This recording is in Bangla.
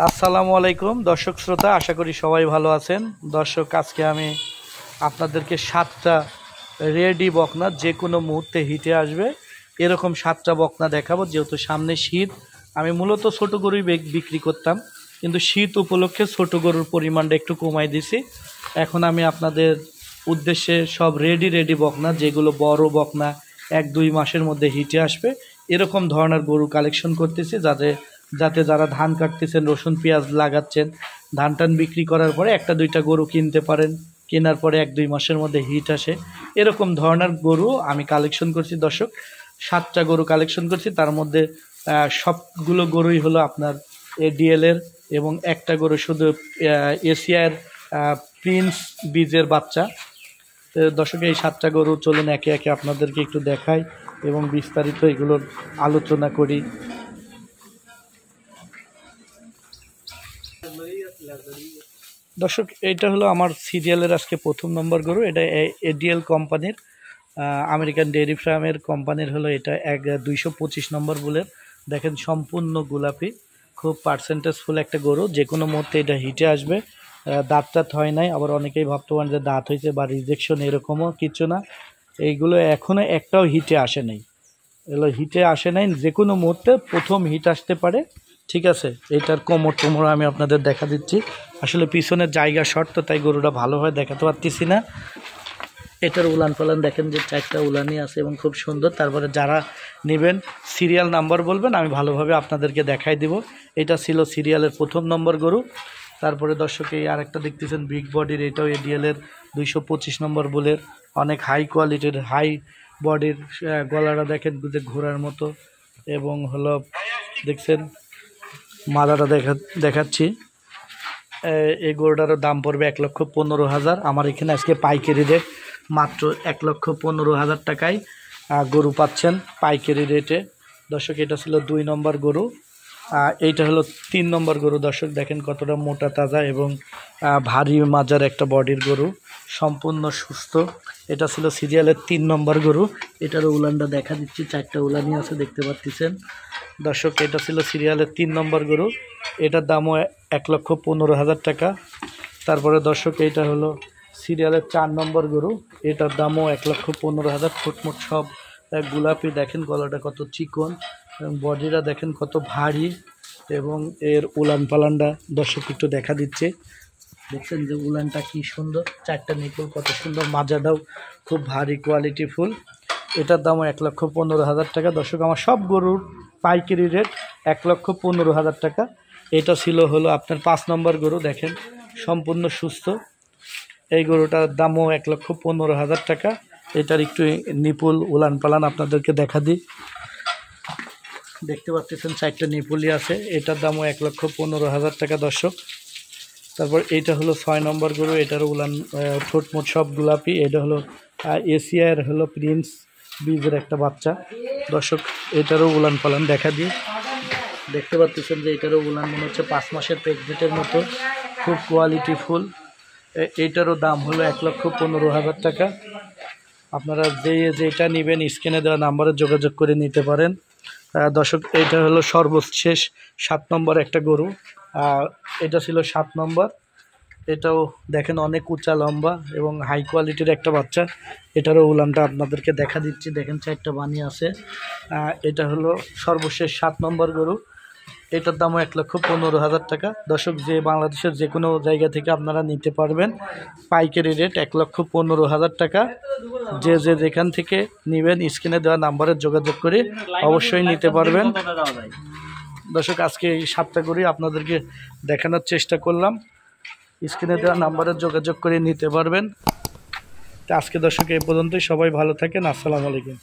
আসসালামু আলাইকুম দর্শক শ্রোতা, আশা করি সবাই ভালো আছেন। দর্শক, আজকে আমি আপনাদেরকে 7টা রেডি বকনা যে কোনো মুহূর্তে হিটে আসবে এরকম 7টা বকনা দেখাবো। যেহেতু সামনে শীত, আমি মূলত ছোট গরুই বিক্রি করতাম, কিন্তু শীত উপলক্ষে ছোট গরুর পরিমাণটা একটু কমাই দিছি। এখন আমি আপনাদের উদ্দেশ্যে সব রেডি বকনা, যেগুলো বড় বকনা 1-2 মাসের মধ্যে হিটে আসবে এরকম ধরনের গরু কালেকশন করতেছি, যাতে যারা ধান কাটতেছেন, রসুন পেঁয়াজ লাগাচ্ছেন, ধান টান বিক্রি করার পরে 1-2টা গরু কিনতে পারেন, কেনার পরে 1-2 মাসের মধ্যে হিট আসে এরকম ধরনের গরু আমি কালেকশন করছি। দর্শক, 7টা গরু কালেকশন করছি, তার মধ্যে সবগুলো গরুই হলো আপনার এডিএলের, এবং একটা গরু শুধু এশিয়ার প্রিন্স বীজের বাচ্চা। দর্শক, এই 7টা গরু চলুন একে একে আপনাদেরকে একটু দেখাই এবং বিস্তারিত এগুলোর আলোচনা করি। দর্শক, এইটা হলো আমার সিরিয়ালের আজকে প্রথম নম্বর গরু। এটা এডিএল কোম্পানির, আমেরিকান ডেয়ারি ফার্মের কোম্পানির হলো এটা 225 নম্বর বুলের। দেখেন সম্পূর্ণ গোলাপি, খুব পার্সেন্টেজফুল একটা গরু, যে কোনো মুহূর্তে এটা হিটে আসবে। দাঁত টাত হয় নাই, আবার অনেকেই ভাবতে পারেন যে দাঁত হয়েছে বা রিজেকশন, এরকমও কিছু না। এইগুলো এখনও একটাও হিটে আসে নাই, এগুলো হিটে আসে নাই, যে কোনো মুহূর্তে প্রথম হিট আসতে পারে। ঠিক আছে, এইটার কোমর আমি আপনাদের দেখা দিচ্ছি। আসলে পিছনের জায়গা শর্ট, তো তাই গরুটা ভালোভাবে দেখাতে পারতেছি না। এটার উলান পালান দেখেন যে 4টা উলানই আছে এবং খুব সুন্দর। তারপরে যারা নেবেন সিরিয়াল নাম্বার বলবেন, আমি ভালোভাবে আপনাদেরকে দেখাই দিব। এটা ছিল সিরিয়ালের প্রথম নম্বর গরু। তারপরে দর্শক, এই আরেকটা দেখতেছেন বিগ বডির, এটাও এডিএলের 225 নম্বর বুলের, অনেক হাই কোয়ালিটির, হাই বডির। গলাটা দেখেন ঘোড়ার মতো, এবং হলো দেখছেন মাদাটা দেখাচ্ছি। এই গরুটারও দাম পড়বে 1,15,000। আমার এখানে আজকে পাইকারি রেট মাত্র 1,15,000 টাকায় গরু পাচ্ছেন পাইকারি রেটে। দর্শক, এটা ছিল 2 নম্বর গরু। এইটা হলো 3 নম্বর গরু। দর্শক দেখেন কতটা মোটা তাজা এবং ভারী মাজার একটা বডির গরু, সম্পূর্ণ সুস্থ। এটা ছিল সিরিয়ালের 3 নম্বর গরু। এটারও উলানটা দেখা দিচ্ছি, 4টা উলানই আছে, দেখতে পাচ্ছেন। দর্শক, এটা ছিল সিরিয়ালের 3 নম্বর গরু। এটার দামও 1,15,000 টাকা। তারপরে দর্শক, এইটা হলো সিরিয়ালের 4 নম্বর গরু। এটার দামও 1,15,000। ফুটমুট সব গোলাপি, দেখেন গলাটা কত চিকন এবং বডিটা দেখেন কত ভারী, এবং এর উলান পালানটা দর্শক একটু দেখা দিচ্ছে। দেখছেন যে উলানটা কি সুন্দর, 4টা নিপুল কত সুন্দর, মাজাটাও খুব ভারী কোয়ালিটি ফুল। এটার দামও 1,15,000 টাকা। দর্শক, আমার সব গরুর পাইকারি রেট 1,15,000 টাকা। এটা ছিল হলো আপনার 5 নম্বর গরু। দেখেন সম্পূর্ণ সুস্থ, এই গরুটার দামও 1,15,000 টাকা। এটার একটু নিপুল উলান পালান আপনাদেরকে দেখা দিই, দেখতে পাচ্ছেন 4টা নিপুলই আছে। এটার দামও 1,15,000 টাকা। দর্শক, তারপর এইটা হলো 6 নম্বর গরু। এটারও উলান ঠোঁটমোট সব গোলাপি। এটা হলো এশিয়ার হলো প্রিন্স বীজের একটা বাচ্চা। দর্শক, এটারও উলান পালান দেখা দিই, দেখতে পাচ্ছেন যে এটারও উলান মনে হচ্ছে 5 মাসের প্রেগনেন্টের মতো, খুব কোয়ালিটি ফুল। এইটারও দাম হলো 1,15,000 টাকা। আপনারা যেটা নেবেন স্ক্রিনে দেওয়া নাম্বারে যোগাযোগ করে নিতে পারেন। দর্শক, এইটা হলো সর্বশেষ 7 নম্বর একটা গরু। এটা ছিল 7 নম্বর। এটাও দেখেন অনেক উঁচা লম্বা এবং হাই কোয়ালিটির একটা বাচ্চা। এটারও উলানটা আপনাদেরকে দেখা দিচ্ছি, দেখেন 4টা বানি আছে। এটা হলো সর্বশেষ 7 নম্বর গরু। এটার দামও 1,15,000 টাকা। দর্শক, যে বাংলাদেশের যে কোনো জায়গা থেকে আপনারা নিতে পারবেন, পাইকারি রেট 1,15,000 টাকা। যে যেখান থেকে নেবেন স্ক্রিনে দেওয়া নাম্বারে যোগাযোগ করে অবশ্যই নিতে পারবেন। দর্শক, আজকে এই 7টা গরুই আপনাদেরকে দেখানোর চেষ্টা করলাম, স্ক্রিনে দেওয়া নাম্বারে যোগাযোগ করে নিতে পারবেন। তো আজকে দর্শক এই পর্যন্তই, সবাই ভালো থাকেন। আসসালামু আলাইকুম।